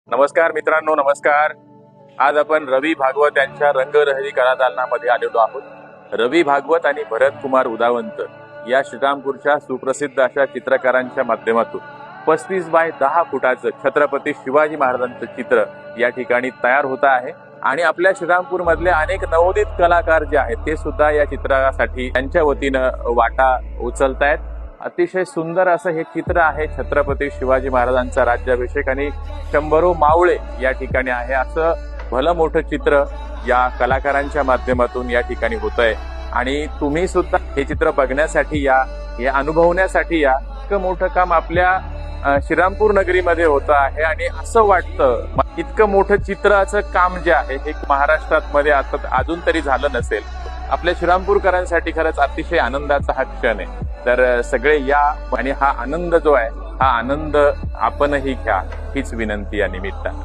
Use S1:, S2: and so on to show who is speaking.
S1: नमस्कार मित्रांनो, नमस्कार. आज आपण रवी भागवत यांच्या रंगरहरी कलादालनामध्ये आलेलो आहोत. रवी भागवत आणि भरत कुमार उदावंत या श्रीरामपूरच्या सुप्रसिद्ध अशा चित्रकारांच्या माध्यमातून 35 बाय 10 फुटाचं छत्रपती शिवाजी महाराजांचं चित्र या ठिकाणी तयार होत आहे. आणि आपल्या श्रीरामपूर मधले अनेक नवोदित कलाकार जे आहेत ते सुद्धा या चित्रासाठी त्यांच्या वतीनं वाटा उचलतायत. अतिशय सुंदर असं हे चित्र आहे. छत्रपती शिवाजी महाराजांचा राज्याभिषेक आणि 100 मावळे या ठिकाणी आहे. असं भलं मोठं चित्र या कलाकारांच्या माध्यमातून या ठिकाणी होतंय. आणि तुम्ही सुद्धा हे चित्र बघण्यासाठी या, हे अनुभवण्यासाठी या. इतकं मोठं काम आपल्या श्रीरामपूर नगरीमध्ये होत आहे. आणि असं वाटतं इतकं मोठं चित्राचं काम जे आहे हे महाराष्ट्रात मध्ये आता अजून तरी झालं नसेल. आपल्या श्रीरामपूरकरांसाठी खरंच अतिशय आनंदाचा हा क्षण आहे. तर सगळे या आणि हा आनंद जो आहे हा आनंद आपणही घ्या हीच विनंती या निमित्तानं.